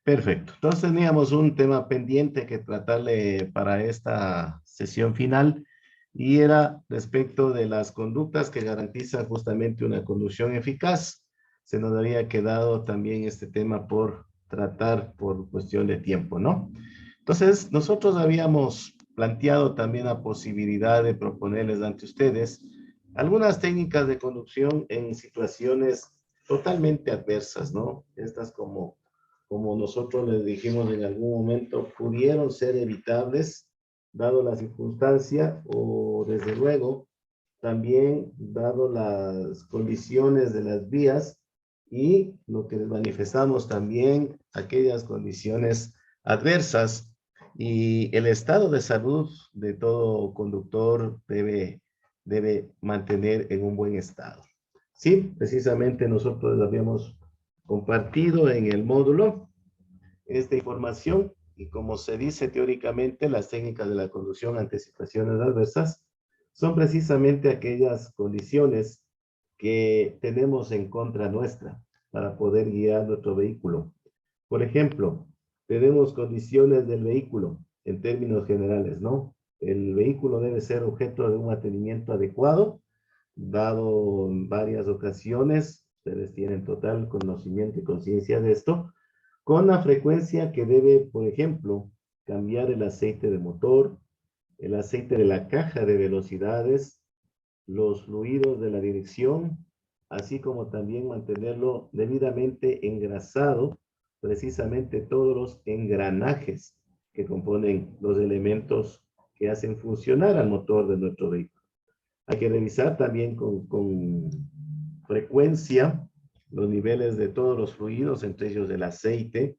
Perfecto. Entonces teníamos un tema pendiente que tratarle para esta sesión final y era respecto de las conductas que garantizan justamente una conducción eficaz. Se nos había quedado también este tema por tratar por cuestión de tiempo, ¿no? Entonces, nosotros habíamos planteado también la posibilidad de proponerles ante ustedes algunas técnicas de conducción en situaciones totalmente adversas, ¿no? Estas como nosotros les dijimos en algún momento, pudieron ser evitables, dado la circunstancia, o desde luego, también dado las condiciones de las vías y lo que les manifestamos también, aquellas condiciones adversas y el estado de salud de todo conductor debe mantener en un buen estado. Sí, precisamente nosotros habíamos compartido en el módulo esta información y como se dice teóricamente, las técnicas de la conducción ante situaciones adversas son precisamente aquellas condiciones que tenemos en contra nuestra para poder guiar nuestro vehículo. Por ejemplo, tenemos condiciones del vehículo en términos generales, ¿no? El vehículo debe ser objeto de un mantenimiento adecuado, dado en varias ocasiones, ustedes tienen total conocimiento y conciencia de esto, con la frecuencia que debe, por ejemplo, cambiar el aceite de motor, el aceite de la caja de velocidades, los fluidos de la dirección, así como también mantenerlo debidamente engrasado, precisamente todos los engranajes que componen los elementos que hacen funcionar al motor de nuestro vehículo. Hay que revisar también con frecuencia los niveles de todos los fluidos, entre ellos el aceite,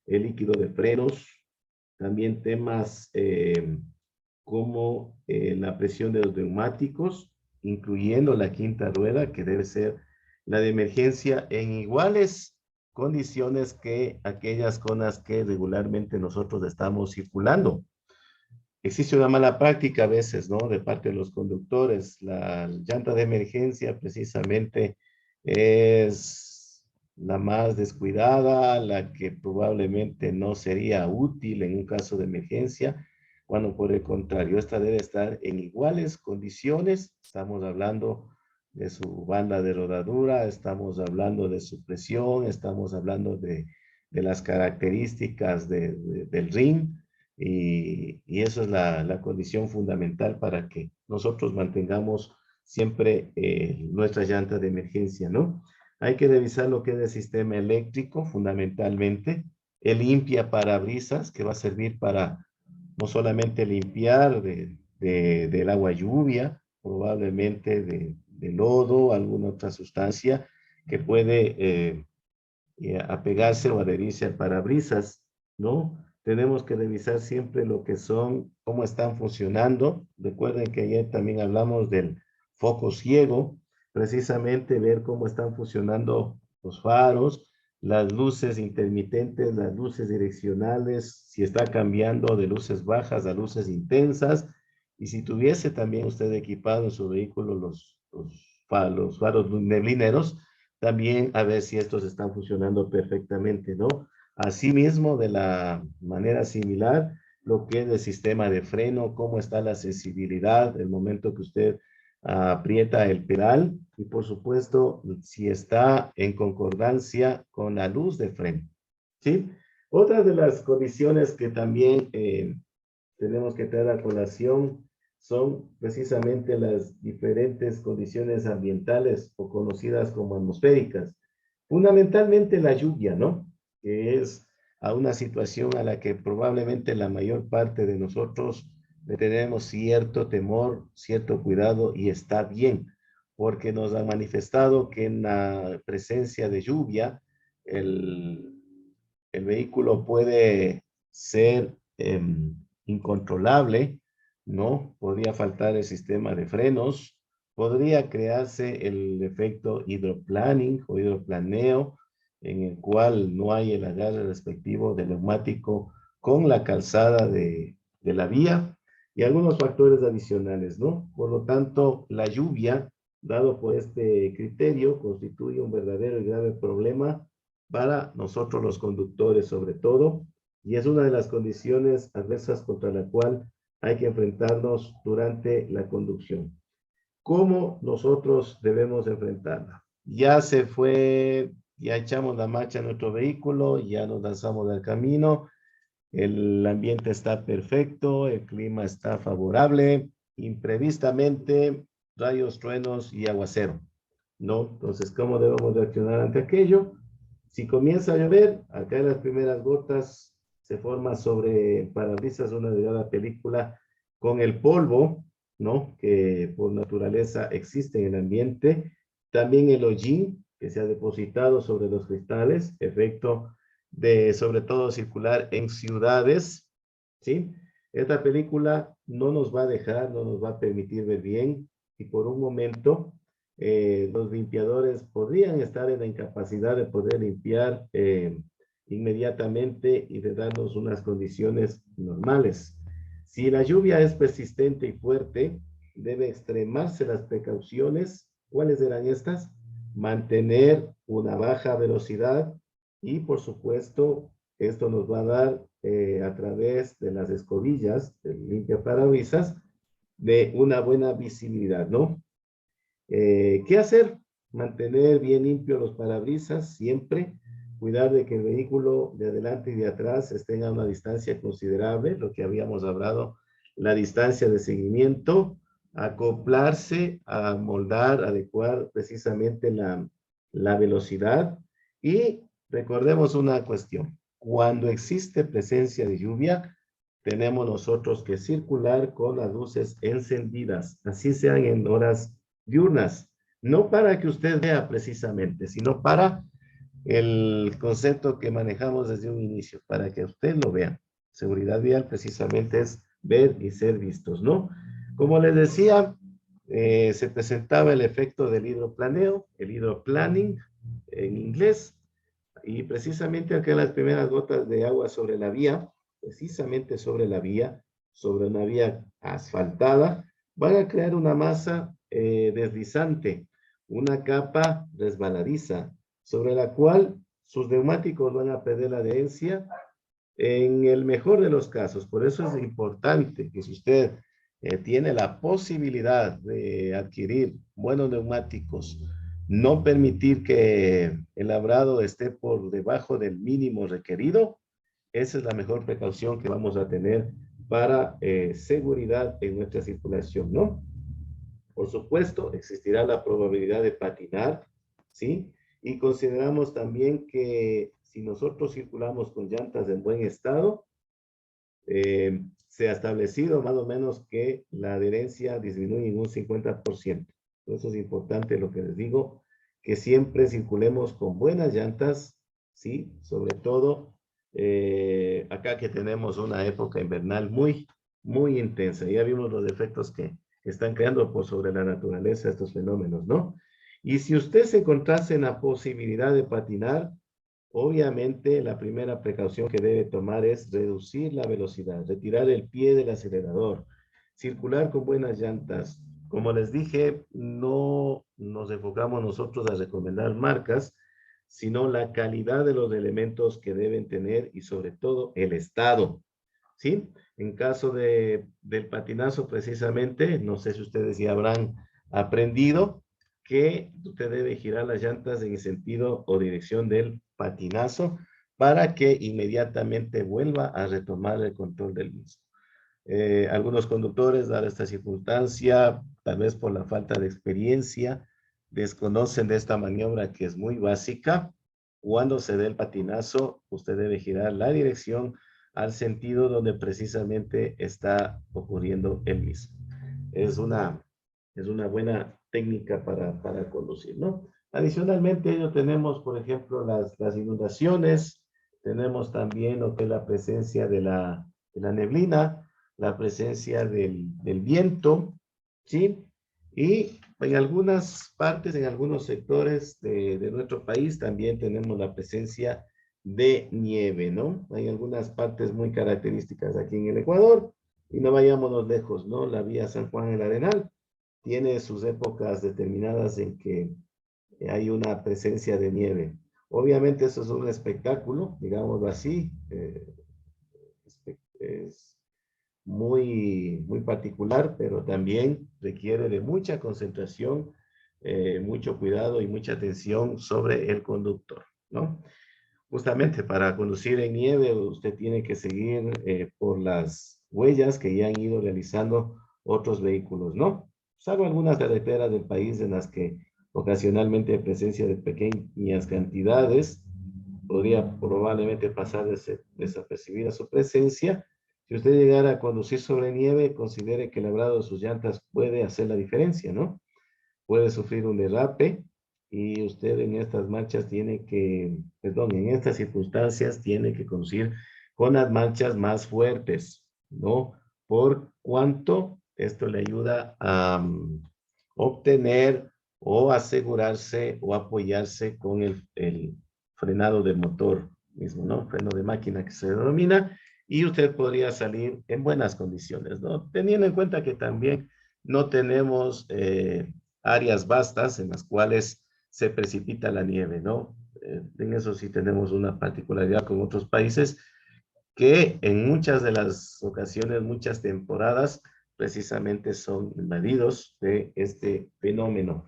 el líquido de frenos, también temas como la presión de los neumáticos, incluyendo la quinta rueda, que debe ser la de emergencia en iguales condiciones que aquellas con las que regularmente nosotros estamos circulando. Existe una mala práctica a veces, ¿no? De parte de los conductores. La llanta de emergencia precisamente es la más descuidada, la que probablemente no sería útil en un caso de emergencia, cuando por el contrario, esta debe estar en iguales condiciones. Estamos hablando de su banda de rodadura, estamos hablando de su presión, estamos hablando de las características del ring, y eso es la condición fundamental para que nosotros mantengamos siempre nuestra llanta de emergencia, ¿no? Hay que revisar lo que es el sistema eléctrico, fundamentalmente, el limpia parabrisas, que va a servir para no solamente limpiar del agua lluvia, probablemente de lodo, alguna otra sustancia que puede apegarse o adherirse al parabrisas, ¿no? Tenemos que revisar siempre lo que son, cómo están funcionando. Recuerden que ayer también hablamos del foco ciego, precisamente ver cómo están funcionando los faros, las luces intermitentes, las luces direccionales, si está cambiando de luces bajas a luces intensas, y si tuviese también usted equipado en su vehículo los faros neblineros, también a ver si estos están funcionando perfectamente, ¿no? Asimismo, de la manera similar, lo que es el sistema de freno, cómo está la sensibilidad, el momento que usted aprieta el pedal y por supuesto si está en concordancia con la luz de freno, ¿sí? Otra de las condiciones que también tenemos que traer a colación son precisamente las diferentes condiciones ambientales o conocidas como atmosféricas. Fundamentalmente la lluvia, ¿no? Que es a una situación a la que probablemente la mayor parte de nosotros le tenemos cierto temor, cierto cuidado y está bien, porque nos han manifestado que en la presencia de lluvia el, el vehículo puede ser incontrolable, ¿no? Podría faltar el sistema de frenos, podría crearse el efecto hidroplaning o hidroplaneo, en el cual no hay el agarre respectivo del neumático con la calzada de la vía y algunos factores adicionales, ¿no? Por lo tanto, la lluvia, dado por este criterio, constituye un verdadero y grave problema para nosotros los conductores sobre todo, y es una de las condiciones adversas contra la cual hay que enfrentarnos durante la conducción. ¿Cómo nosotros debemos enfrentarla? Ya se fue, ya echamos la marcha en nuestro vehículo, ya nos lanzamos al camino, el ambiente está perfecto, el clima está favorable, imprevistamente, rayos, truenos y aguacero, ¿no? Entonces, ¿cómo debemos reaccionar ante aquello? Si comienza a llover, acá en las primeras gotas se forma sobre el parabrisas una delgada película con el polvo, ¿no? Que por naturaleza existe en el ambiente. También el hollín que se ha depositado sobre los cristales, efecto de sobre todo circular en ciudades, ¿sí? Esta película no nos va a dejar, no nos va a permitir ver bien y por un momento los limpiadores podrían estar en la incapacidad de poder limpiar inmediatamente y de darnos unas condiciones normales. Si la lluvia es persistente y fuerte, debe extremarse las precauciones. ¿Cuáles eran estas? Mantener una baja velocidad y, por supuesto, esto nos va a dar a través de las escobillas del limpiaparabrisas de una buena visibilidad, ¿no? ¿Qué hacer? Mantener bien limpios los parabrisas siempre, cuidar de que el vehículo de adelante y de atrás estén a una distancia considerable, lo que habíamos hablado, la distancia de seguimiento, acoplarse, a moldar, adecuar precisamente la velocidad y recordemos una cuestión, cuando existe presencia de lluvia, tenemos nosotros que circular con las luces encendidas, así sean en horas diurnas, no para que usted vea precisamente, sino para el concepto que manejamos desde un inicio, para que usted lo vea. Seguridad vial precisamente es ver y ser vistos, ¿no? Como les decía, se presentaba el efecto del hidroplaneo, el hidroplaning en inglés, y precisamente acá las primeras gotas de agua sobre la vía, precisamente sobre la vía, sobre una vía asfaltada, van a crear una masa deslizante, una capa resbaladiza, sobre la cual sus neumáticos van a perder la adherencia en el mejor de los casos. Por eso es importante que si usted tiene la posibilidad de adquirir buenos neumáticos, no permitir que el labrado esté por debajo del mínimo requerido, esa es la mejor precaución que vamos a tener para seguridad en nuestra circulación, ¿no? Por supuesto, existirá la probabilidad de patinar, ¿sí? Y consideramos también que si nosotros circulamos con llantas en buen estado, se ha establecido más o menos que la adherencia disminuye en un 50%. Eso es importante lo que les digo, que siempre circulemos con buenas llantas, ¿sí? Sobre todo acá que tenemos una época invernal muy intensa. Ya vimos los efectos que están creando por sobre la naturaleza estos fenómenos, ¿no? Y si usted se encontrase en la posibilidad de patinar, obviamente, la primera precaución que debe tomar es reducir la velocidad, retirar el pie del acelerador, circular con buenas llantas. Como les dije, no nos enfocamos nosotros a recomendar marcas, sino la calidad de los elementos que deben tener y sobre todo el estado, ¿sí? En caso del patinazo precisamente, no sé si ustedes ya habrán aprendido, que usted debe girar las llantas en el sentido o dirección del patinazo para que inmediatamente vuelva a retomar el control del mismo. Algunos conductores, dada esta circunstancia, tal vez por la falta de experiencia, desconocen de esta maniobra que es muy básica. Cuando se dé el patinazo, usted debe girar la dirección al sentido donde precisamente está ocurriendo el mismo. Es una es una buena técnica para conducir, ¿no? Adicionalmente, ello tenemos, por ejemplo, las inundaciones, tenemos también lo que es la presencia de la neblina, la presencia del viento, ¿sí? Y en algunas partes, en algunos sectores de nuestro país también tenemos la presencia de nieve, ¿no? Hay algunas partes muy características aquí en el Ecuador, y no vayámonos lejos, ¿no? La vía San Juan el Arenal tiene sus épocas determinadas en que hay una presencia de nieve. Obviamente eso es un espectáculo, digámoslo así. Es muy particular, pero también requiere de mucha concentración, mucho cuidado y mucha atención sobre el conductor, ¿no? Justamente para conducir en nieve, usted tiene que seguir por las huellas que ya han ido realizando otros vehículos, ¿no? Salvo algunas carreteras del país en las que ocasionalmente hay presencia de pequeñas cantidades, podría probablemente pasar desapercibida su presencia. Si usted llegara a conducir sobre nieve, considere que el labrado de sus llantas puede hacer la diferencia, ¿no? Puede sufrir un derrape y usted en estas marchas tiene que, perdón, en estas circunstancias tiene que conducir con las marchas más fuertes, ¿no? Por cuanto esto le ayuda a obtener o asegurarse o apoyarse con el frenado del motor mismo, ¿no? Freno de máquina que se denomina, y usted podría salir en buenas condiciones, ¿no? Teniendo en cuenta que también no tenemos áreas vastas en las cuales se precipita la nieve, ¿no? En eso sí tenemos una particularidad con otros países que en muchas de las ocasiones, muchas temporadas, precisamente son invadidos de este fenómeno.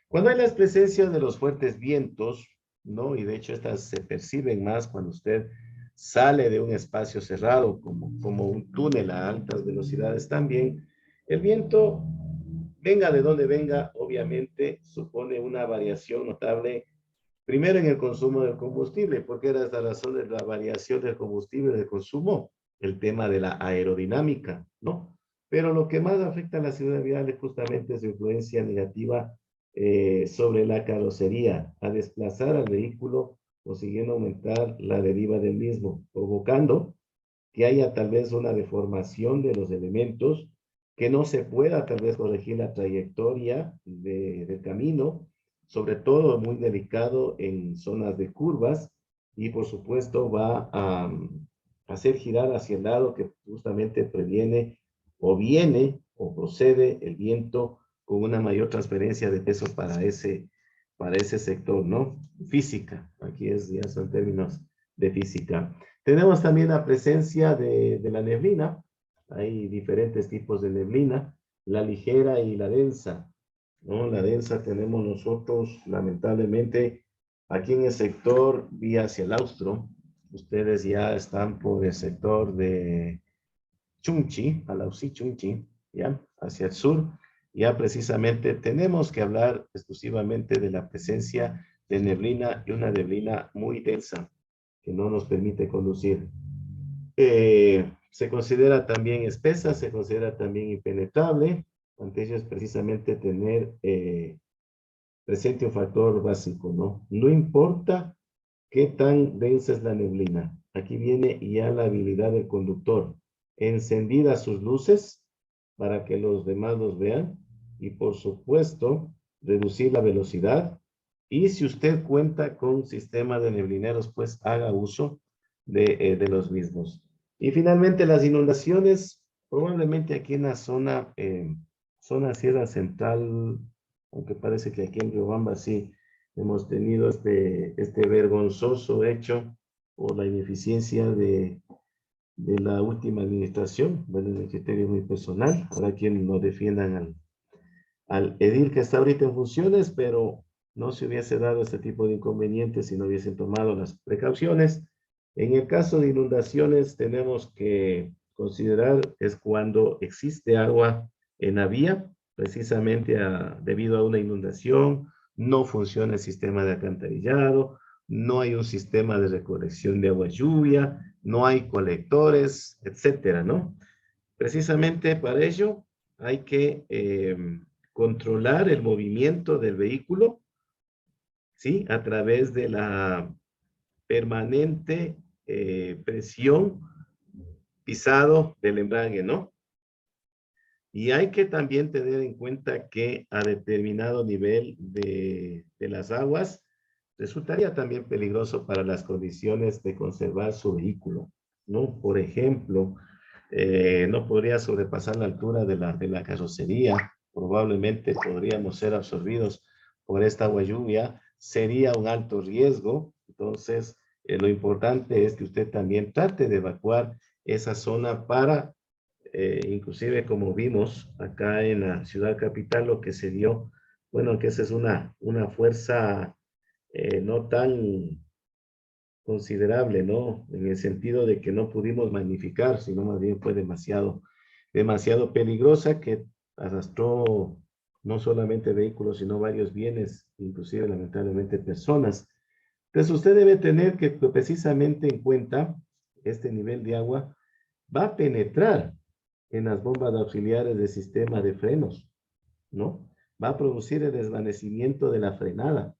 Cuando hay la presencia de los fuertes vientos, ¿no? Y de hecho estas se perciben más cuando usted sale de un espacio cerrado, como un túnel a altas velocidades también, el viento, venga de donde venga, obviamente supone una variación notable, primero en el consumo del combustible, porque era esta razón de la variación del combustible de consumo, el tema de la aerodinámica, ¿no? Pero lo que más afecta a la seguridad vial es justamente su influencia negativa sobre la carrocería, a desplazar al vehículo consiguiendo aumentar la deriva del mismo, provocando que haya tal vez una deformación de los elementos, que no se pueda tal vez corregir la trayectoria del camino, sobre todo muy delicado en zonas de curvas, y por supuesto va a hacer girar hacia el lado que justamente previene o viene o procede el viento con una mayor transferencia de peso para ese sector, ¿no? Física, aquí ya son términos de física. Tenemos también la presencia de la neblina. Hay diferentes tipos de neblina, la ligera y la densa, ¿no? La densa tenemos nosotros, lamentablemente, aquí en el sector vía hacia el austro. Ustedes ya están por el sector de Chunchi, Alausí, Chunchi, ¿ya? Hacia el sur. Ya precisamente tenemos que hablar exclusivamente de la presencia de neblina y una neblina muy densa que no nos permite conducir. Se considera también espesa, se considera también impenetrable. Ante ello es precisamente tener presente un factor básico, ¿no? No importa qué tan densa es la neblina. Aquí viene ya la habilidad del conductor. Encendidas sus luces para que los demás los vean y por supuesto reducir la velocidad. Y si usted cuenta con sistema de neblineros, pues haga uso de los mismos. Y finalmente las inundaciones, probablemente aquí en la zona Sierra Central, aunque parece que aquí en Riobamba sí hemos tenido este vergonzoso hecho por la ineficiencia de la última administración, bueno, en el criterio muy personal, habrá quien no defiendan al edil que está ahorita en funciones, pero no se hubiese dado este tipo de inconvenientes si no hubiesen tomado las precauciones. En el caso de inundaciones tenemos que considerar es cuando existe agua en la vía, precisamente debido a una inundación, no funciona el sistema de alcantarillado, no hay un sistema de recolección de agua lluvia, no hay colectores, etcétera, ¿no? Precisamente para ello hay que controlar el movimiento del vehículo, ¿sí? A través de la permanente presión pisado del embrague, ¿no? Y hay que también tener en cuenta que a determinado nivel de las aguas resultaría también peligroso para las condiciones de conservar su vehículo, ¿no? Por ejemplo, no podría sobrepasar la altura de la carrocería, probablemente podríamos ser absorbidos por esta agua lluvia, sería un alto riesgo, Entonces, lo importante es que usted también trate de evacuar esa zona para, inclusive como vimos acá en la ciudad capital, lo que se dio, bueno, que esa es una fuerza no tan considerable, ¿no? En el sentido de que no pudimos magnificar, sino más bien fue demasiado peligrosa que arrastró no solamente vehículos, sino varios bienes, inclusive lamentablemente personas. Entonces usted debe tener que precisamente en cuenta este nivel de agua va a penetrar en las bombas auxiliares del sistema de frenos, ¿no? Va a producir el desvanecimiento de la frenada.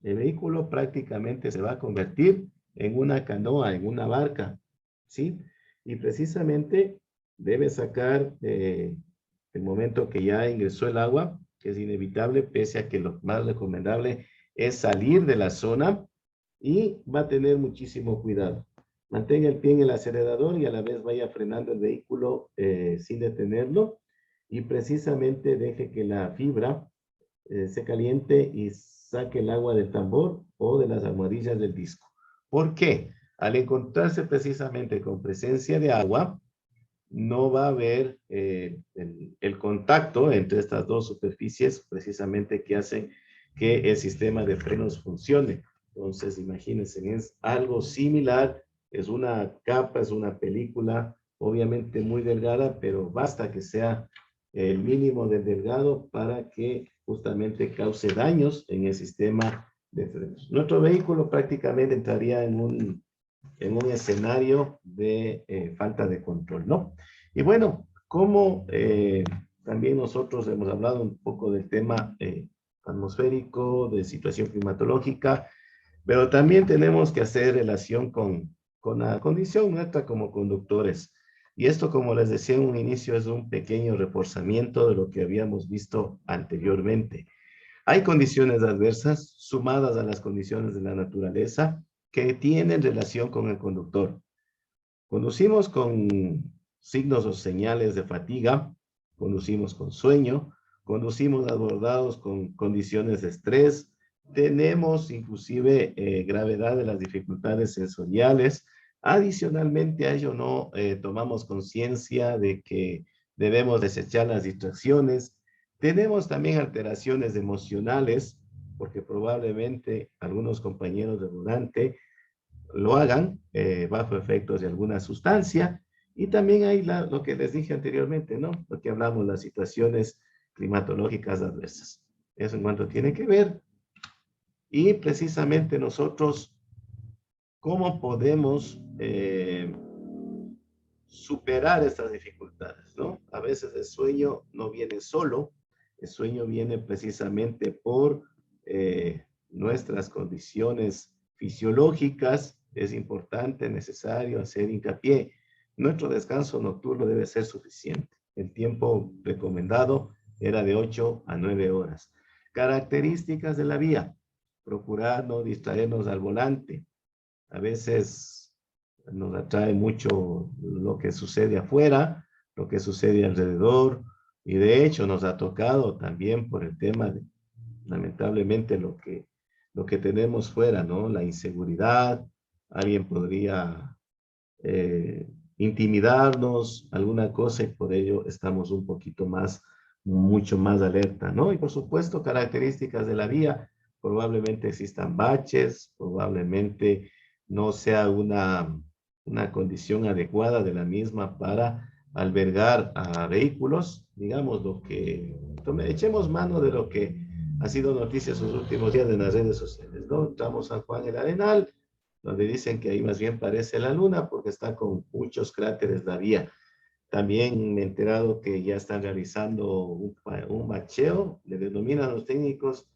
El vehículo prácticamente se va a convertir en una canoa, en una barca, ¿sí? Y precisamente debe sacar el momento que ya ingresó el agua, que es inevitable, pese a que lo más recomendable es salir de la zona y va a tener muchísimo cuidado. Mantenga el pie en el acelerador y a la vez vaya frenando el vehículo sin detenerlo y precisamente deje que la fibra se caliente y saque el agua del tambor o de las almohadillas del disco. ¿Por qué? Al encontrarse precisamente con presencia de agua, no va a haber el contacto entre estas dos superficies precisamente que hacen que el sistema de frenos funcione. Entonces, imagínense, es algo similar, es una capa, es una película, obviamente muy delgada, pero basta que sea el mínimo de delgado para que justamente cause daños en el sistema de frenos. Nuestro vehículo prácticamente entraría en un escenario de falta de control, ¿no? Y bueno, como también nosotros hemos hablado un poco del tema atmosférico, de situación climatológica, pero también tenemos que hacer relación con la condición nuestra como conductores. Y esto, como les decía en un inicio, es un pequeño reforzamiento de lo que habíamos visto anteriormente. Hay condiciones adversas sumadas a las condiciones de la naturaleza que tienen relación con el conductor. Conducimos con signos o señales de fatiga, conducimos con sueño, conducimos abordados con condiciones de estrés, tenemos inclusive gravedad de las dificultades sensoriales. Adicionalmente a ello, no tomamos conciencia de que debemos desechar las distracciones. Tenemos también alteraciones emocionales, porque probablemente algunos compañeros de volante lo hagan bajo efectos de alguna sustancia. Y también hay lo que les dije anteriormente, ¿no? Lo que hablamos, las situaciones climatológicas adversas. Eso en cuanto tiene que ver. Y precisamente nosotros, ¿cómo podemos superar estas dificultades, ¿no? A veces el sueño no viene solo, el sueño viene precisamente por nuestras condiciones fisiológicas. Es importante, necesario hacer hincapié. Nuestro descanso nocturno debe ser suficiente. El tiempo recomendado era de 8 a 9 horas. Características de la vía. Procurar no distraernos al volante. A veces nos atrae mucho lo que sucede afuera, lo que sucede alrededor, y de hecho nos ha tocado también por el tema de, lamentablemente, lo que tenemos fuera, ¿no? La inseguridad, alguien podría intimidarnos, alguna cosa, y por ello estamos un poquito más, mucho más alerta, ¿no? Y por supuesto, características de la vía, probablemente existan baches, probablemente no sea una condición adecuada de la misma para albergar a vehículos, digamos, echemos mano de lo que ha sido noticia esos últimos días en las redes sociales, ¿no? Entramos a San Juan el Arenal, donde dicen que ahí más bien parece la luna porque está con muchos cráteres la vía. También me he enterado que ya están realizando un bacheo, le denominan los técnicos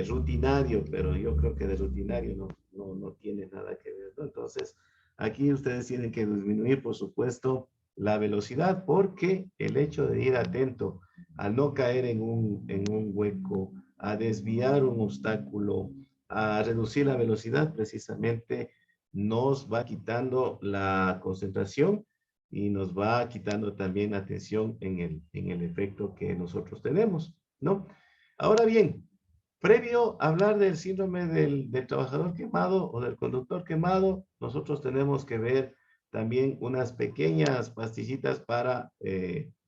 rutinario, pero yo creo que de rutinario no tiene nada que ver, ¿no? Entonces, aquí ustedes tienen que disminuir, por supuesto, la velocidad, porque el hecho de ir atento a no caer en un hueco, a desviar un obstáculo, a reducir la velocidad, precisamente nos va quitando la concentración y nos va quitando también atención en el efecto que nosotros tenemos, ¿no? Ahora bien, Previo a hablar del síndrome del trabajador quemado o del conductor quemado, nosotros tenemos que ver también unas pequeñas pastillitas para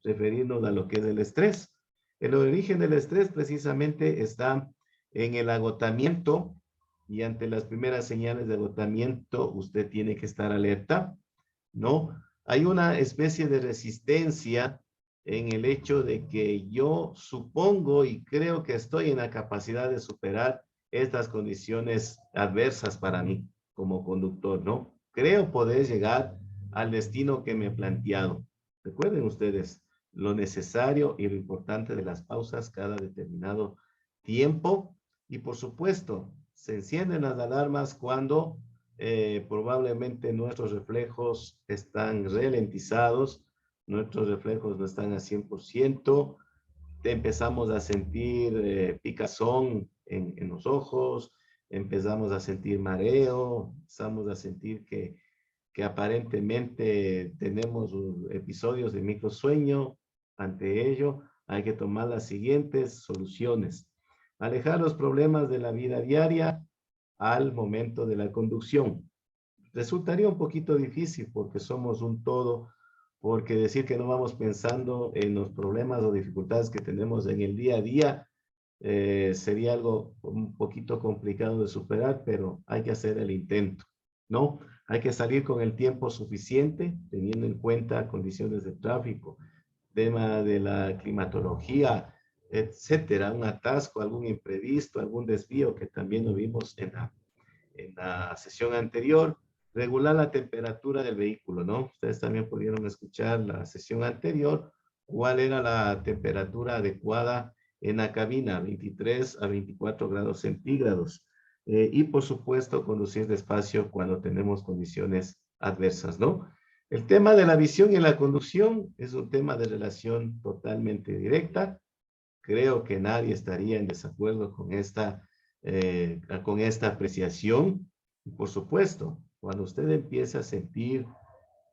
referirnos a lo que es el estrés. El origen del estrés precisamente está en el agotamiento, y ante las primeras señales de agotamiento usted tiene que estar alerta, ¿no? Hay una especie de resistencia en el hecho de que yo supongo y creo que estoy en la capacidad de superar estas condiciones adversas para mí como conductor, ¿no? Creo poder llegar al destino que me he planteado. Recuerden ustedes lo necesario y lo importante de las pausas cada determinado tiempo, y por supuesto, se encienden las alarmas cuando probablemente nuestros reflejos están ralentizados, nuestros reflejos no están a 100%, empezamos a sentir picazón en los ojos, empezamos a sentir mareo, empezamos a sentir que aparentemente tenemos episodios de microsueño. Ante ello, hay que tomar las siguientes soluciones. Alejar los problemas de la vida diaria al momento de la conducción. Resultaría un poquito difícil porque somos un todo, porque decir que no vamos pensando en los problemas o dificultades que tenemos en el día a día sería algo un poquito complicado de superar, pero hay que hacer el intento, ¿no? Hay que salir con el tiempo suficiente, teniendo en cuenta condiciones de tráfico, tema de la climatología, etcétera, un atasco, algún imprevisto, algún desvío que también lo vimos en la sesión anterior. Regular la temperatura del vehículo, ¿no? Ustedes también pudieron escuchar la sesión anterior, cuál era la temperatura adecuada en la cabina, 23 a 24 grados centígrados. Y por supuesto, conducir despacio cuando tenemos condiciones adversas, ¿no? El tema de la visión y la conducción es un tema de relación totalmente directa. Creo que nadie estaría en desacuerdo con esta apreciación. Y por supuesto, cuando usted empieza a sentir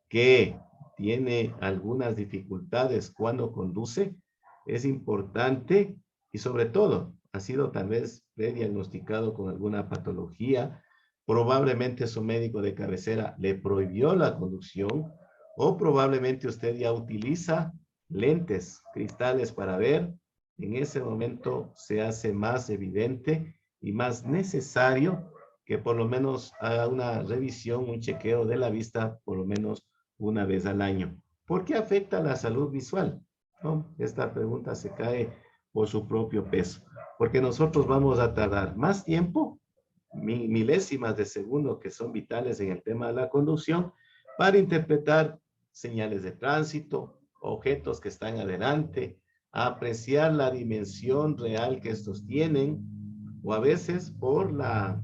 que tiene algunas dificultades cuando conduce, es importante, y sobre todo ha sido tal vez prediagnosticado con alguna patología, probablemente su médico de cabecera le prohibió la conducción, o probablemente usted ya utiliza lentes, cristales para ver. En ese momento se hace más evidente y más necesario que por lo menos haga una revisión, un chequeo de la vista, por lo menos una vez al año. ¿Por qué afecta la salud visual? ¿No? Esta pregunta se cae por su propio peso, porque nosotros vamos a tardar más tiempo, milésimas de segundo que son vitales en el tema de la conducción, para interpretar señales de tránsito, objetos que están adelante, a apreciar la dimensión real que estos tienen, o a veces por la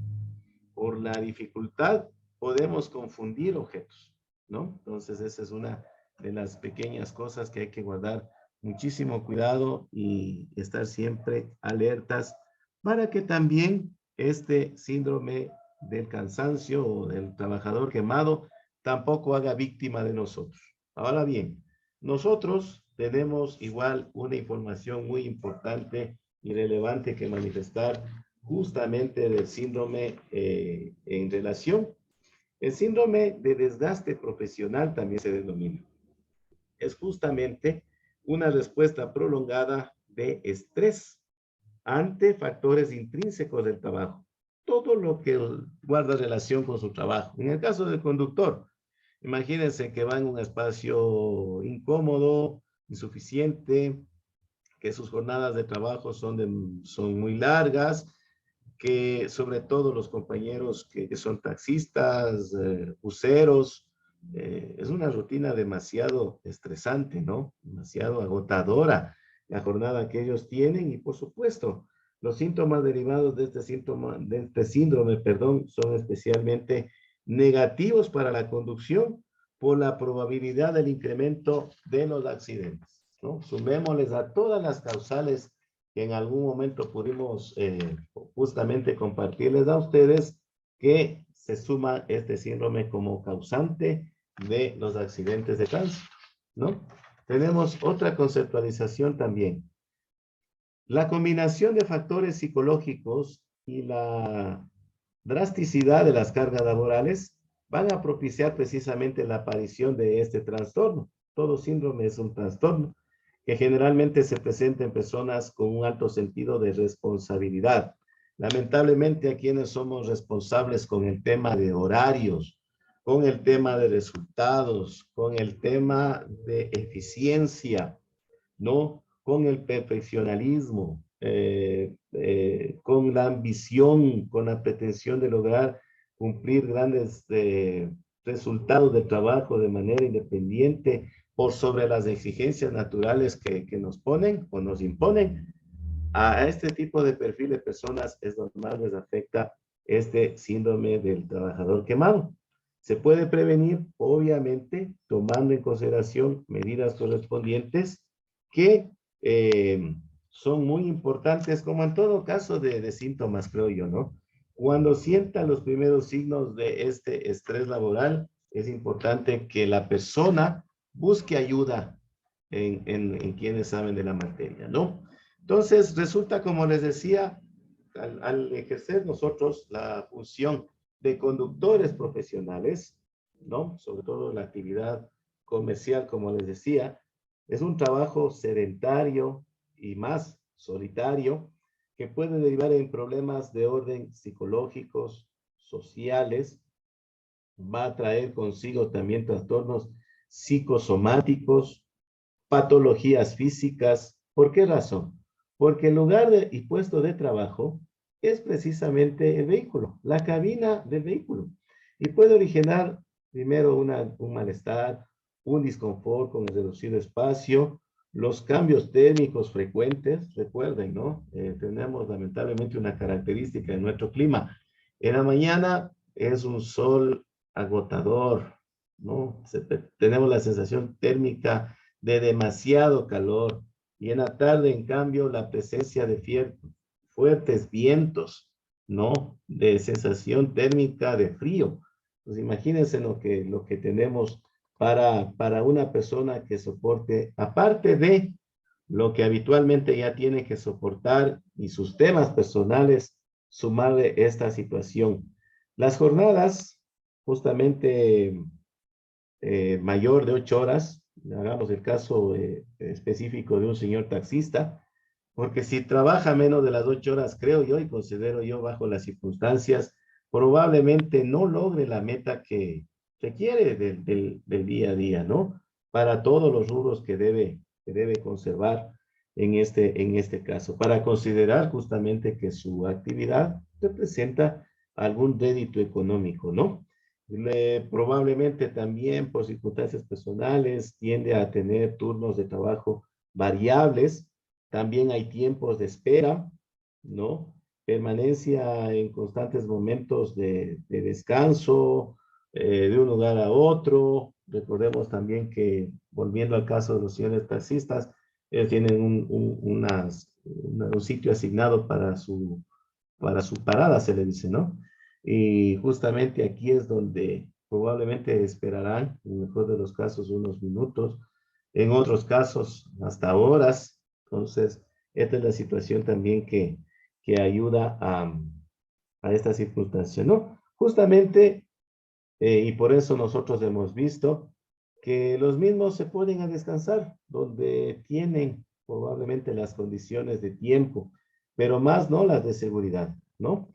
dificultad podemos confundir objetos, ¿no? Entonces esa es una de las pequeñas cosas que hay que guardar muchísimo cuidado y estar siempre alertas para que también este síndrome del cansancio o del trabajador quemado tampoco haga víctima de nosotros. Ahora bien, nosotros tenemos igual una información muy importante y relevante que manifestar justamente del síndrome en relación. El síndrome de desgaste profesional también se denomina. Es justamente una respuesta prolongada de estrés ante factores intrínsecos del trabajo. Todo lo que guarda relación con su trabajo. En el caso del conductor, imagínense que va en un espacio incómodo, insuficiente, que sus jornadas de trabajo son muy largas, que sobre todo los compañeros que son taxistas, buceros, es una rutina demasiado estresante, ¿no? Demasiado agotadora la jornada que ellos tienen, y por supuesto, los síntomas derivados de este síndrome, perdón, son especialmente negativos para la conducción por la probabilidad del incremento de los accidentes, ¿no? Sumémosles a todas las causales que en algún momento pudimos justamente compartirles a ustedes, que se suma este síndrome como causante de los accidentes de tránsito, ¿no? Tenemos otra conceptualización también. La combinación de factores psicológicos y la drasticidad de las cargas laborales van a propiciar precisamente la aparición de este trastorno. Todo síndrome es un trastorno que generalmente se presenta en personas con un alto sentido de responsabilidad. Lamentablemente, a quienes somos responsables con el tema de horarios, con el tema de resultados, con el tema de eficiencia, ¿no? Con el perfeccionalismo, con la ambición, con la pretensión de lograr cumplir grandes resultados de trabajo de manera independiente por sobre las exigencias naturales que nos ponen o nos imponen. A este tipo de perfil de personas es normal les afecta este síndrome del trabajador quemado. Se puede prevenir, obviamente, tomando en consideración medidas correspondientes que son muy importantes, como en todo caso de síntomas, creo yo, ¿no? Cuando sientan los primeros signos de este estrés laboral, es importante que la persona busque ayuda en quienes saben de la materia, ¿no? Entonces, resulta, como les decía, al ejercer nosotros la función de conductores profesionales, ¿no? Sobre todo la actividad comercial, como les decía, es un trabajo sedentario y más solitario que puede derivar en problemas de orden psicológicos, sociales, va a traer consigo también trastornos psicosomáticos, patologías físicas. ¿Por qué razón? Porque el lugar y puesto de trabajo es precisamente el vehículo, la cabina del vehículo. Y puede originar primero un malestar, un disconfort con el reducido espacio, los cambios térmicos frecuentes. Recuerden, ¿no? Tenemos lamentablemente una característica en nuestro clima. En la mañana es un sol agotador, ¿no? Tenemos la sensación térmica de demasiado calor y en la tarde, en cambio, la presencia de fuertes vientos, ¿no? De sensación térmica de frío. Pues imagínense lo que tenemos para una persona que soporte, aparte de lo que habitualmente ya tiene que soportar y sus temas personales, sumarle esta situación. Las jornadas, justamente mayor de 8 horas, hagamos el caso específico de un señor taxista, porque si trabaja menos de las 8 horas, creo yo y considero yo bajo las circunstancias, probablemente no logre la meta que quiere del día a día, ¿no? Para todos los rubros que debe conservar en este caso, para considerar justamente que su actividad representa algún rédito económico, ¿no? Probablemente también por circunstancias personales tiende a tener turnos de trabajo variables. También hay tiempos de espera, ¿no? Permanencia en constantes momentos de descanso, de un lugar a otro. Recordemos también que, volviendo al caso de los señores taxistas, ellos tienen un sitio asignado para su parada, se le dice, ¿no? Y justamente aquí es donde probablemente esperarán, en el mejor de los casos, unos minutos, en otros casos hasta horas. Entonces, esta es la situación también que ayuda a esta circunstancia, ¿no? Justamente, y por eso nosotros hemos visto que los mismos se ponen a descansar, donde tienen probablemente las condiciones de tiempo, pero más no las de seguridad, ¿no?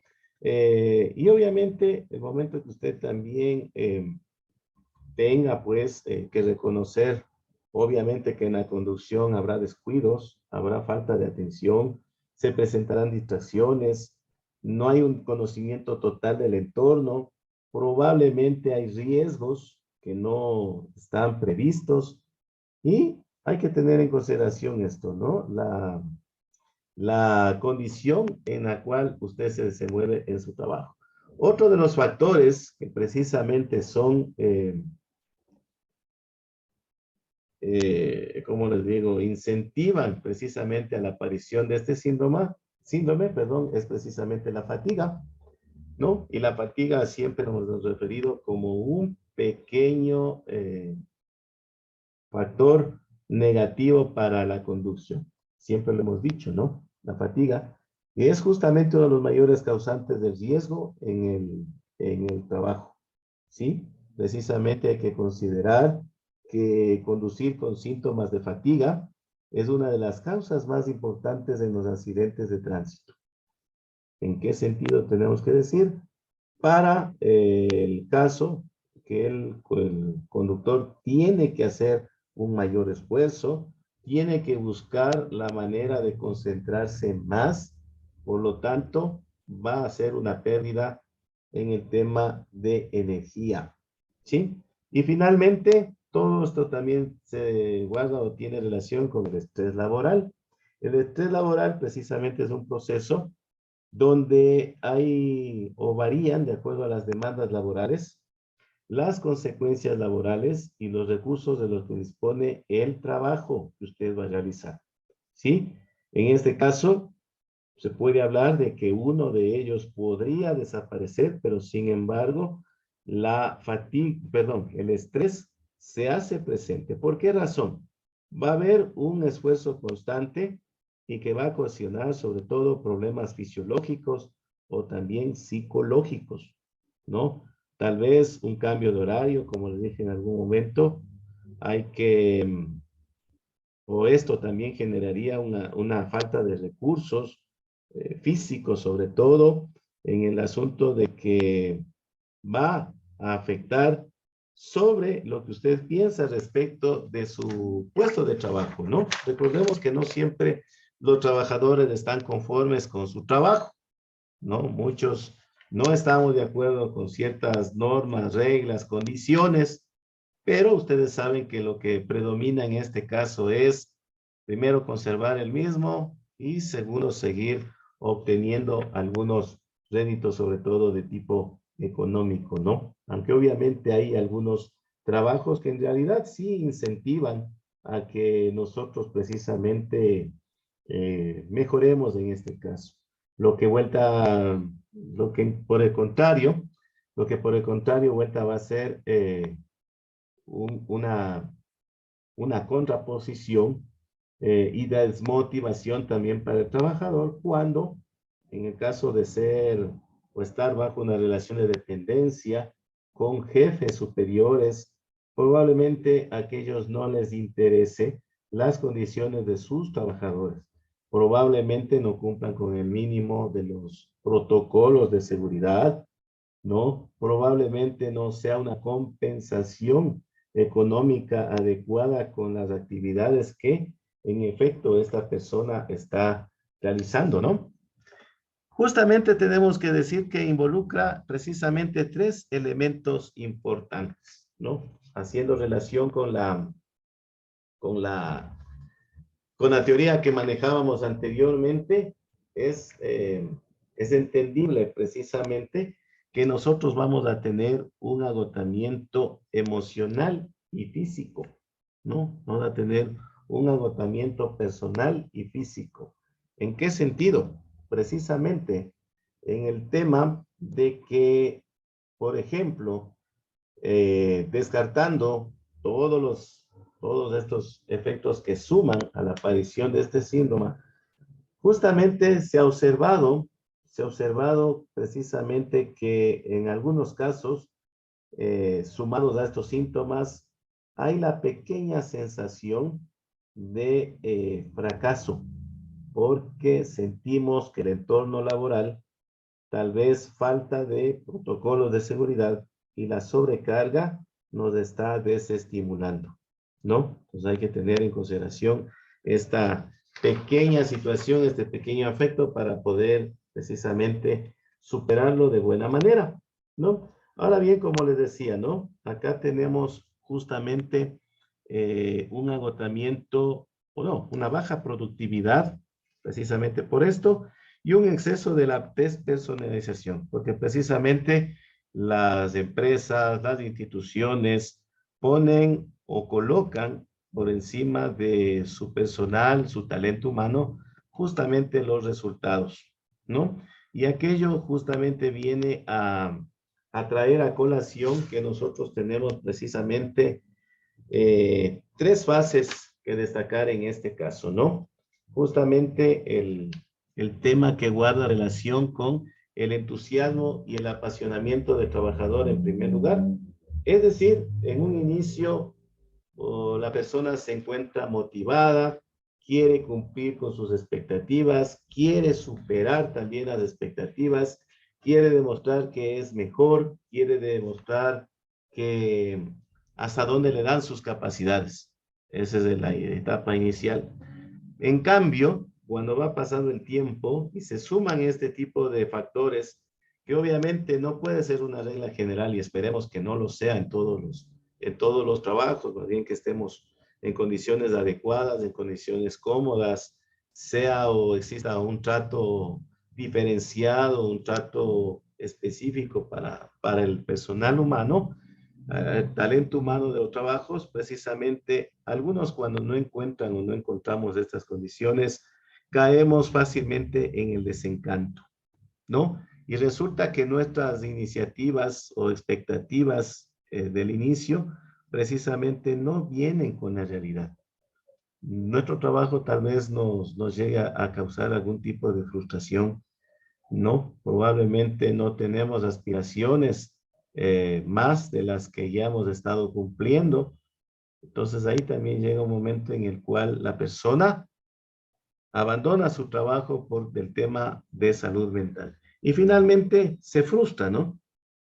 Y obviamente, el momento que usted también tenga pues que reconocer, obviamente que en la conducción habrá descuidos, habrá falta de atención, se presentarán distracciones, no hay un conocimiento total del entorno, probablemente hay riesgos que no están previstos y hay que tener en consideración esto, ¿no? La condición en la cual usted se desenvuelve en su trabajo. Otro de los factores que precisamente son como les digo, incentivan precisamente a la aparición de este síndrome, perdón, es precisamente la fatiga, ¿no? Y la fatiga siempre nos hemos referido como un pequeño factor negativo para la conducción. Siempre lo hemos dicho, ¿no? la fatiga, que es justamente uno de los mayores causantes de riesgo en el trabajo, ¿sí? Precisamente hay que considerar que conducir con síntomas de fatiga es una de las causas más importantes en los accidentes de tránsito. ¿En qué sentido tenemos que decir? Para el caso que el conductor tiene que hacer un mayor esfuerzo, tiene que buscar la manera de concentrarse más, por lo tanto, va a ser una pérdida en el tema de energía, ¿sí? Y finalmente, todo esto también se guarda o tiene relación con el estrés laboral. El estrés laboral precisamente es un proceso donde hay o varían de acuerdo a las demandas laborales, las consecuencias laborales y los recursos de los que dispone el trabajo que usted va a realizar. ¿Sí? En este caso, se puede hablar de que uno de ellos podría desaparecer, pero sin embargo, la fatiga, perdón, el estrés se hace presente. ¿Por qué razón? Va a haber un esfuerzo constante y que va a ocasionar sobre todo problemas fisiológicos o también psicológicos, ¿no? Tal vez un cambio de horario, como les dije en algún momento, hay que, o esto también generaría una falta de recursos físicos, sobre todo en el asunto de que va a afectar sobre lo que usted piensa respecto de su puesto de trabajo, ¿no? Recordemos que no siempre los trabajadores están conformes con su trabajo, ¿no? Muchos no estamos de acuerdo con ciertas normas, reglas, condiciones, pero ustedes saben que lo que predomina en este caso es, primero, conservar el mismo y segundo, seguir obteniendo algunos réditos, sobre todo de tipo económico, ¿no? Aunque obviamente hay algunos trabajos que en realidad sí incentivan a que nosotros precisamente mejoremos en este caso. Lo que vuelta, lo que por el contrario, lo que por el contrario vuelta va a ser una contraposición y desmotivación también para el trabajador cuando, en el caso de ser o estar bajo una relación de dependencia con jefes superiores, probablemente a aquellos no les interese las condiciones de sus trabajadores. Probablemente no cumplan con el mínimo de los protocolos de seguridad, ¿no? Probablemente no sea una compensación económica adecuada con las actividades que en efecto esta persona está realizando, ¿no? Justamente tenemos que decir que involucra precisamente tres elementos importantes, ¿no? Haciendo relación con la, con la teoría que manejábamos anteriormente, es entendible precisamente que nosotros vamos a tener un agotamiento emocional y físico, ¿no? Vamos a tener un agotamiento personal y físico. ¿En qué sentido? Precisamente en el tema de que, por ejemplo, descartando todos estos efectos que suman a la aparición de este síndrome, justamente se ha observado precisamente que en algunos casos, sumados a estos síntomas, hay la pequeña sensación de fracaso, porque sentimos que el entorno laboral, tal vez falta de protocolos de seguridad y la sobrecarga nos está desestimulando, ¿no? Entonces hay que tener en consideración esta pequeña situación, este pequeño afecto para poder precisamente superarlo de buena manera, ¿no? Ahora bien, como les decía, ¿no? Acá tenemos justamente un agotamiento, o no, una baja productividad, precisamente por esto, y un exceso de la despersonalización, porque precisamente las empresas, las instituciones ponen o colocan por encima de su personal, su talento humano, justamente los resultados, ¿no? Y aquello justamente viene a traer a colación que nosotros tenemos precisamente tres fases que destacar en este caso, ¿no? Justamente el tema que guarda relación con el entusiasmo y el apasionamiento del trabajador en primer lugar. Es decir, en un inicio la persona se encuentra motivada, quiere cumplir con sus expectativas, quiere superar también las expectativas, quiere demostrar que es mejor, quiere demostrar que hasta dónde le dan sus capacidades. Esa es la etapa inicial. En cambio, cuando va pasando el tiempo y se suman este tipo de factores, que obviamente no puede ser una regla general y esperemos que no lo sea en todos los trabajos, más bien que estemos en condiciones adecuadas, en condiciones cómodas, sea o exista un trato diferenciado, un trato específico para el personal humano, talento humano de los trabajos, precisamente algunos cuando no encuentran o no encontramos estas condiciones, caemos fácilmente en el desencanto, ¿no? Y resulta que nuestras iniciativas o expectativas del inicio precisamente no vienen con la realidad. Nuestro trabajo tal vez nos llega a causar algún tipo de frustración, no, probablemente no tenemos aspiraciones más de las que ya hemos estado cumpliendo. Entonces ahí también llega un momento en el cual la persona abandona su trabajo por el tema de salud mental. Y finalmente se frustra, ¿no?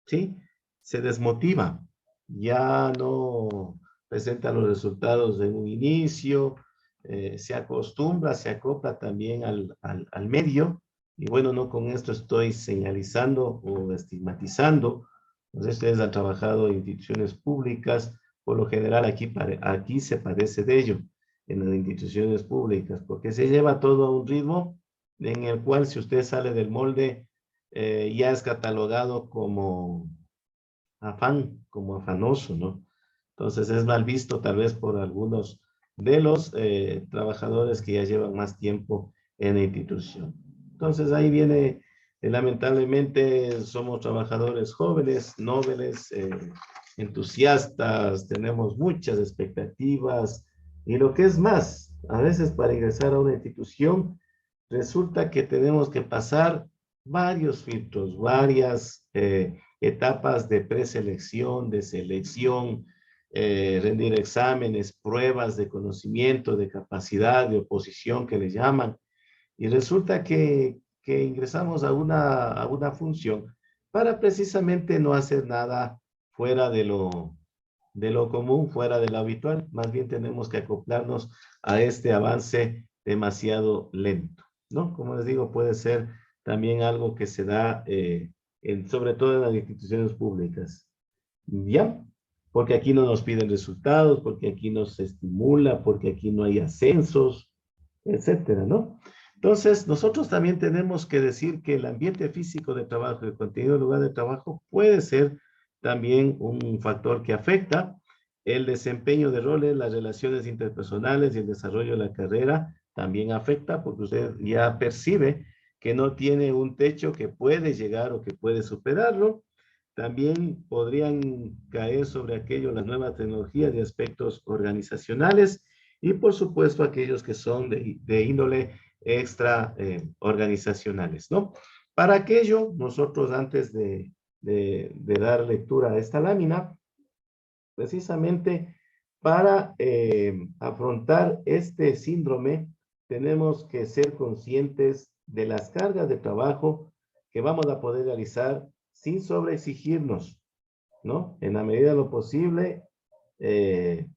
¿Sí? Se desmotiva. Ya no presenta los resultados de un inicio, se acostumbra, se acopla también al medio. Y bueno, no con esto estoy señalizando o estigmatizando. No sé si ustedes han trabajado en instituciones públicas, por lo general aquí se padece de ello en las instituciones públicas, porque se lleva todo a un ritmo en el cual si usted sale del molde, ya es catalogado como afán, como afanoso, ¿no? Entonces es mal visto tal vez por algunos de los trabajadores que ya llevan más tiempo en la institución. Entonces ahí viene, lamentablemente somos trabajadores jóvenes, nobles, entusiastas, tenemos muchas expectativas y lo que es más, a veces para ingresar a una institución resulta que tenemos que pasar varios filtros, varias etapas de preselección, de selección, rendir exámenes, pruebas de conocimiento, de capacidad, de oposición que le llaman. Y resulta que ingresamos a una función para precisamente no hacer nada fuera de lo común, fuera de lo habitual. Más bien tenemos que acoplarnos a este avance demasiado lento, ¿no? Como les digo, puede ser también algo que se da sobre todo en las instituciones públicas. ¿Ya? Porque aquí no nos piden resultados, porque aquí no se estimula, porque aquí no hay ascensos, etcétera, ¿no? Entonces, nosotros también tenemos que decir que el ambiente físico de trabajo, el contenido del lugar de trabajo puede ser también un factor que afecta el desempeño de roles, las relaciones interpersonales y el desarrollo de la carrera también afecta porque usted ya percibe que no tiene un techo que puede llegar o que puede superarlo. También podrían caer sobre aquello las nuevas tecnologías y aspectos organizacionales y por supuesto aquellos que son de índole extra organizacionales, ¿no? Para aquello, nosotros antes de dar lectura a esta lámina, precisamente para afrontar este síndrome, tenemos que ser conscientes de las cargas de trabajo que vamos a poder realizar sin sobreexigirnos, ¿no? En la medida de lo posible, eh,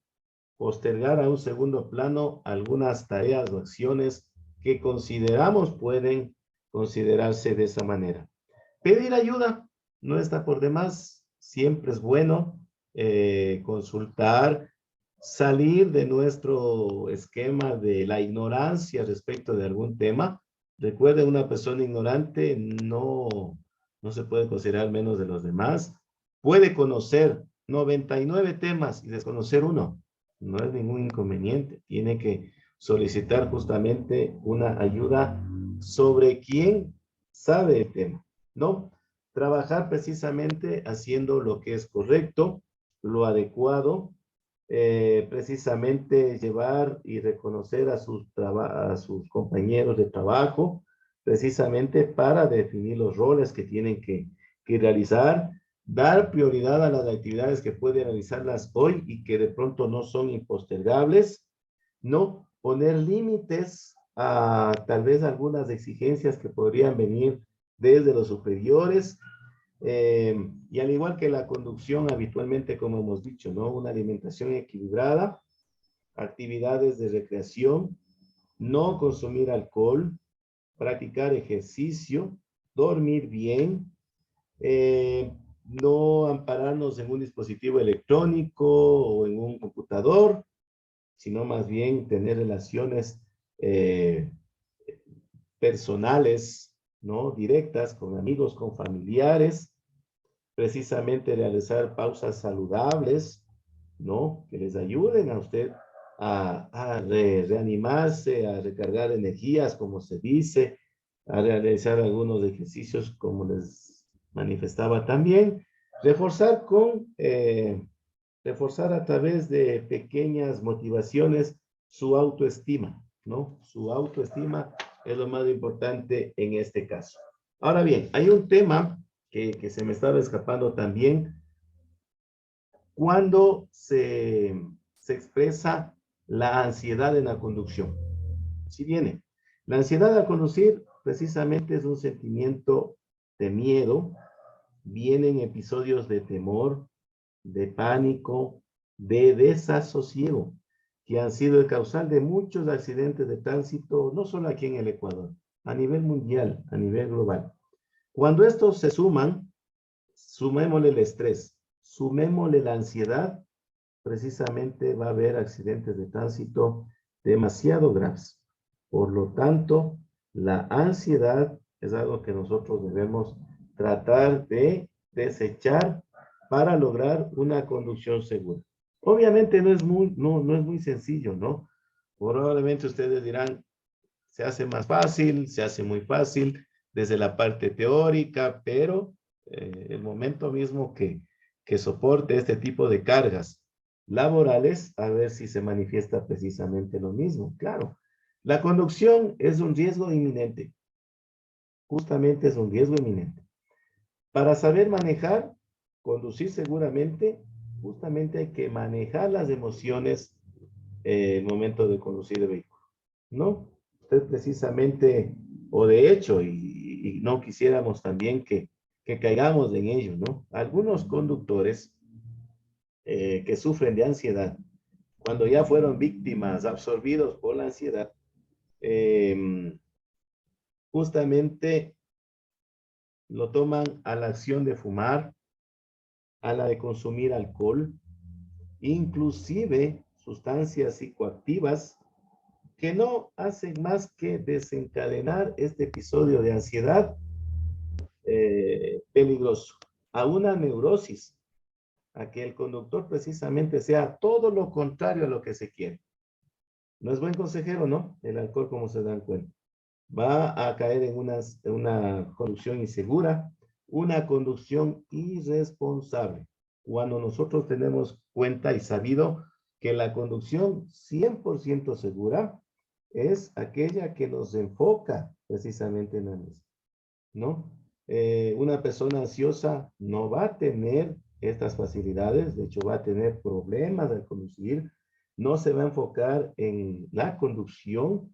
postergar a un segundo plano algunas tareas o acciones que consideramos pueden considerarse de esa manera. Pedir ayuda no está por demás, siempre es bueno consultar, salir de nuestro esquema de la ignorancia respecto de algún tema. Recuerde, una persona ignorante no se puede considerar menos de los demás. Puede conocer 99 temas y desconocer uno. No es ningún inconveniente. Tiene que solicitar justamente una ayuda sobre quién sabe el tema, ¿no? Trabajar precisamente haciendo lo que es correcto, lo adecuado, precisamente llevar y reconocer a sus compañeros de trabajo, precisamente para definir los roles que tienen que realizar, dar prioridad a las actividades que pueden realizarlas hoy y que de pronto no son impostergables, no poner límites a tal vez algunas exigencias que podrían venir desde los superiores, y al igual que la conducción habitualmente, como hemos dicho, ¿no? Una alimentación equilibrada, actividades de recreación, no consumir alcohol, practicar ejercicio, dormir bien, no ampararnos en un dispositivo electrónico o en un computador, sino más bien tener relaciones eh, personales, ¿no? Directas con amigos, con familiares, precisamente realizar pausas saludables, ¿no? Que les ayuden a usted a reanimarse, a recargar energías, como se dice, a realizar algunos ejercicios, como les manifestaba también, reforzar reforzar a través de pequeñas motivaciones su autoestima, ¿no? Su autoestima es lo más importante en este caso. Ahora bien, hay un tema que se me estaba escapando también, cuando se expresa la ansiedad en la conducción. Si viene, la ansiedad al conducir precisamente es un sentimiento de miedo, vienen episodios de temor, de pánico, de desasosiego, que han sido el causal de muchos accidentes de tránsito, no solo aquí en el Ecuador, a nivel mundial, a nivel global. Cuando estos se suman, sumémosle el estrés, sumémosle la ansiedad, precisamente va a haber accidentes de tránsito demasiado graves. Por lo tanto, la ansiedad es algo que nosotros debemos tratar de desechar para lograr una conducción segura. Obviamente no es muy sencillo, ¿no? Probablemente ustedes dirán, se hace más fácil, se hace muy fácil desde la parte teórica, pero el momento mismo que soporte este tipo de cargas laborales, a ver si se manifiesta precisamente lo mismo. Claro, la conducción es un riesgo inminente, justamente es un riesgo inminente. Para saber manejar, conducir seguramente, justamente hay que manejar las emociones en el momento de conducir el vehículo, ¿no? Usted precisamente, o de hecho, y no quisiéramos también que caigamos en ello, ¿no? Algunos conductores que sufren de ansiedad, cuando ya fueron víctimas, absorbidos por la ansiedad, eh, justamente lo toman a la acción de fumar, a la de consumir alcohol, inclusive sustancias psicoactivas que no hacen más que desencadenar este episodio de ansiedad peligroso, a una neurosis, a que el conductor precisamente sea todo lo contrario a lo que se quiere. No es buen consejero, ¿no? El alcohol, como se dan cuenta. Va a caer en una conducción insegura, una conducción irresponsable. Cuando nosotros tenemos cuenta y sabido que la conducción 100% segura es aquella que nos enfoca precisamente en la misma, ¿no? Una persona ansiosa no va a tener estas facilidades, de hecho va a tener problemas al conducir, no se va a enfocar en la conducción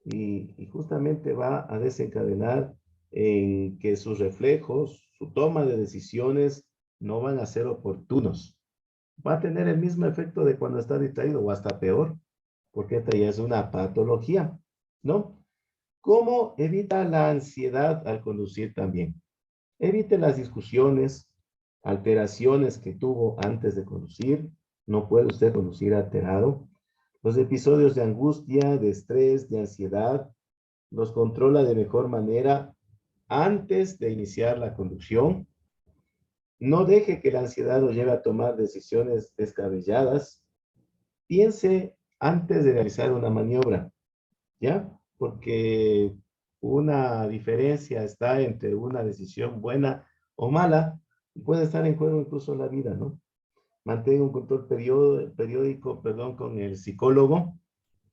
y justamente va a desencadenar en que sus reflejos, su toma de decisiones no van a ser oportunos. Va a tener el mismo efecto de cuando está distraído o hasta peor, porque esta ya es una patología, ¿no? ¿Cómo evita la ansiedad al conducir también? Evite las discusiones, alteraciones que tuvo antes de conducir. No puede usted conducir alterado. Los episodios de angustia, de estrés, de ansiedad, los controla de mejor manera antes de iniciar la conducción. No deje que la ansiedad lo lleve a tomar decisiones descabelladas. Piense antes de realizar una maniobra, ¿ya? Porque una diferencia está entre una decisión buena o mala y puede estar en juego incluso la vida, ¿no? Mantenga un control periódico, perdón, con el psicólogo.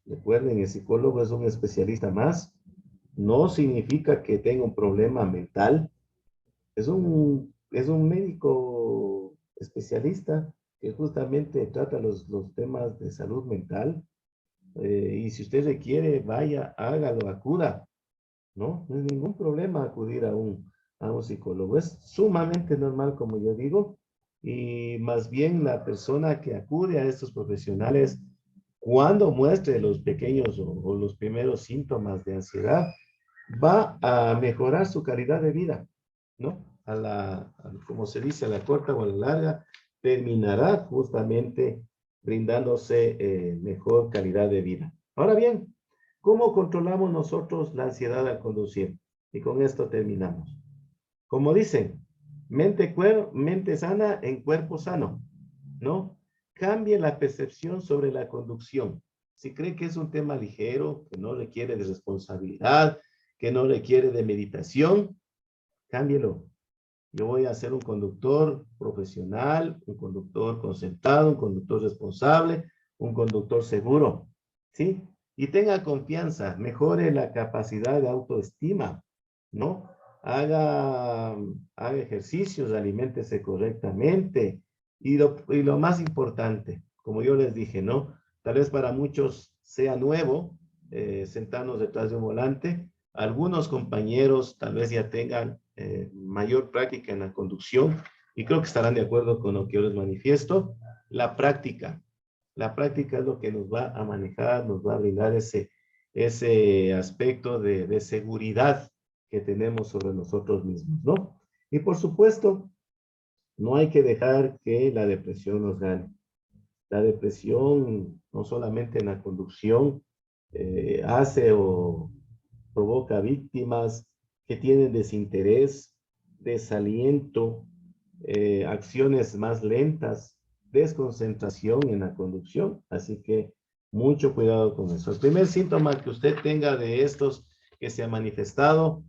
Recuerden, el psicólogo es un especialista más no significa que tenga un problema mental. Es un médico especialista que justamente trata los temas de salud mental. Y si usted requiere, vaya, hágalo, acuda, ¿no? No es ningún problema acudir a un psicólogo. Es sumamente normal, como yo digo, y más bien la persona que acude a estos profesionales, cuando muestre los pequeños o los primeros síntomas de ansiedad, va a mejorar su calidad de vida, ¿no? Como se dice, a la corta o a la larga, terminará justamente brindándose mejor calidad de vida. Ahora bien, ¿cómo controlamos nosotros la ansiedad al conducir? Y con esto terminamos. Como dicen, mente sana en cuerpo sano, ¿no? Cambie la percepción sobre la conducción. Si cree que es un tema ligero, que no requiere de responsabilidad, que no requiere de meditación, cámbielo. Yo voy a ser un conductor profesional, un conductor concentrado, un conductor responsable, un conductor seguro, ¿sí? Y tenga confianza, mejore la capacidad de autoestima, ¿no? Haga ejercicios, aliméntese correctamente. Y lo más importante, como yo les dije, ¿no? Tal vez para muchos sea nuevo sentarnos detrás de un volante. Algunos compañeros tal vez ya tengan mayor práctica en la conducción y creo que estarán de acuerdo con lo que yo les manifiesto. La práctica. La práctica es lo que nos va a manejar, nos va a brindar ese aspecto de seguridad que tenemos sobre nosotros mismos, ¿no? Y por supuesto, no hay que dejar que la depresión nos gane. La depresión, no solamente en la conducción, hace o provoca víctimas que tienen desinterés, desaliento, acciones más lentas, desconcentración en la conducción. Así que mucho cuidado con eso. El primer síntoma que usted tenga de estos que se ha manifestado,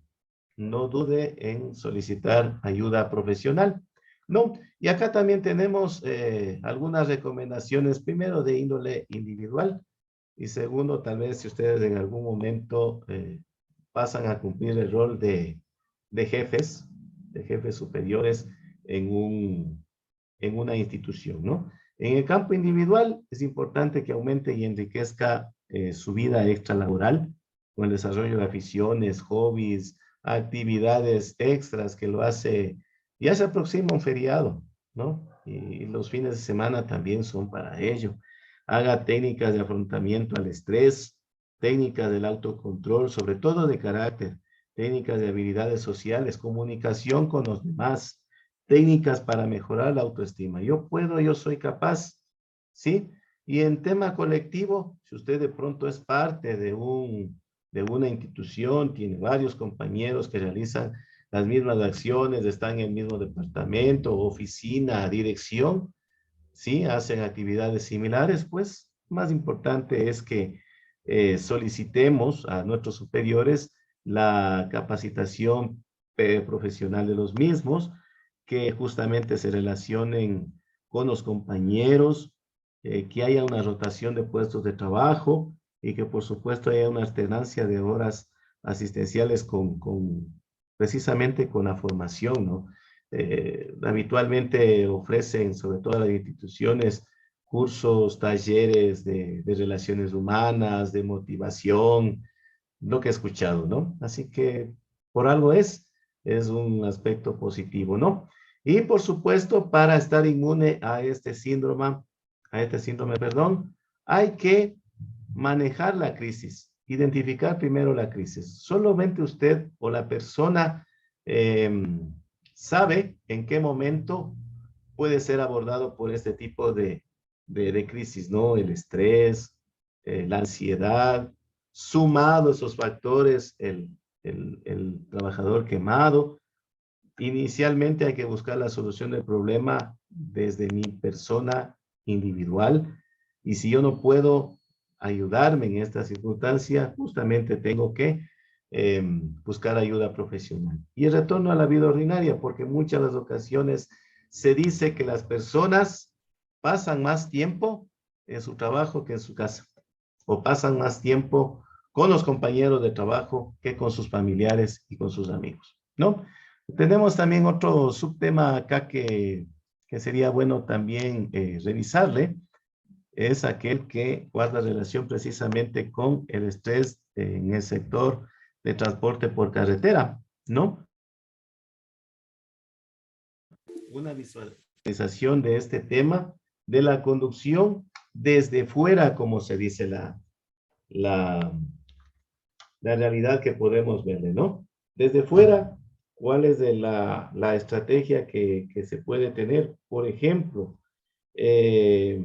no dude en solicitar ayuda profesional. No, y acá también tenemos algunas recomendaciones, primero de índole individual y segundo, tal vez si ustedes en algún momento pasan a cumplir el rol de jefes, de jefes superiores en una institución, ¿no? En el campo individual es importante que aumente y enriquezca su vida extralaboral con el desarrollo de aficiones, hobbies, actividades extras que lo hace, ya se aproxima un feriado, ¿no? Y los fines de semana también son para ello. Haga técnicas de afrontamiento al estrés, técnicas del autocontrol, sobre todo de carácter, técnicas de habilidades sociales, comunicación con los demás, técnicas para mejorar la autoestima. Yo puedo, yo soy capaz, ¿sí? Y en tema colectivo, si usted de pronto es parte de una institución, tiene varios compañeros que realizan las mismas acciones, están en el mismo departamento, oficina, dirección, ¿sí? Hacen actividades similares, pues más importante es que solicitemos a nuestros superiores la capacitación profesional de los mismos, que justamente se relacionen con los compañeros, que haya una rotación de puestos de trabajo y que por supuesto haya una alternancia de horas asistenciales precisamente con la formación, ¿no? Habitualmente ofrecen, sobre todo las instituciones, cursos, talleres de relaciones humanas, de motivación, lo que he escuchado, ¿no? Así que por algo es un aspecto positivo, ¿no? Y por supuesto, para estar inmune perdón, hay que manejar la crisis, identificar primero la crisis. Solamente usted o la persona sabe en qué momento puede ser abordado por este tipo de crisis, ¿no? El estrés, la ansiedad, sumado a esos factores, el trabajador quemado. Inicialmente hay que buscar la solución del problema desde mi persona individual y si yo no puedo ayudarme en esta circunstancia, justamente tengo que buscar ayuda profesional. Y el retorno a la vida ordinaria, porque muchas de las ocasiones se dice que las personas pasan más tiempo en su trabajo que en su casa, o pasan más tiempo con los compañeros de trabajo que con sus familiares y con sus amigos, ¿no? Tenemos también otro subtema acá que sería bueno también revisarle, es aquel que guarda relación precisamente con el estrés en el sector de transporte por carretera, ¿no? Una visualización de este tema de la conducción desde fuera, como se dice la, la realidad que podemos verle, ¿no? Desde fuera, ¿cuál es la estrategia que se puede tener? Por ejemplo, se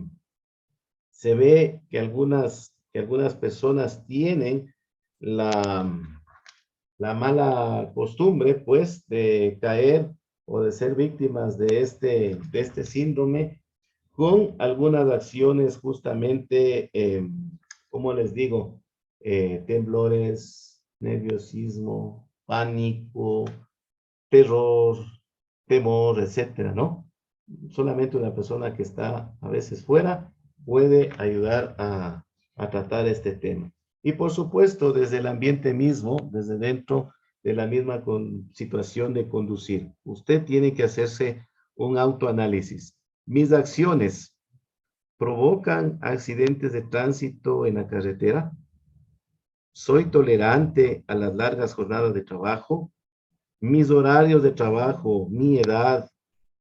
ve que algunas personas tienen la, la mala costumbre, pues, de caer o de ser víctimas de este síndrome con algunas acciones justamente, como les digo, temblores, nerviosismo, pánico, terror, temor, etcétera, ¿no? Solamente una persona que está a veces fuera puede ayudar a tratar este tema. Y por supuesto, desde el ambiente mismo, desde dentro de la misma situación de conducir, usted tiene que hacerse un autoanálisis. Mis acciones provocan accidentes de tránsito en la carretera. Soy tolerante a las largas jornadas de trabajo. Mis horarios de trabajo, mi edad,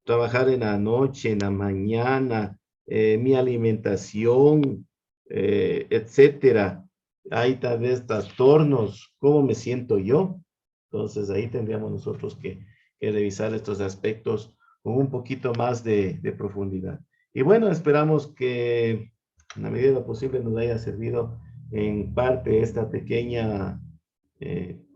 trabajar en la noche, en la mañana, mi alimentación, etcétera. Hay tal vez trastornos, ¿cómo me siento yo? Entonces ahí tendríamos nosotros que revisar estos aspectos con un poquito más de profundidad. Y bueno, esperamos que en la medida de lo posible nos haya servido en parte esta pequeña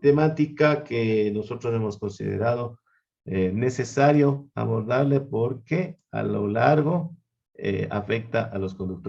temática que nosotros hemos considerado necesario abordarle porque a lo largo afecta a los conductores.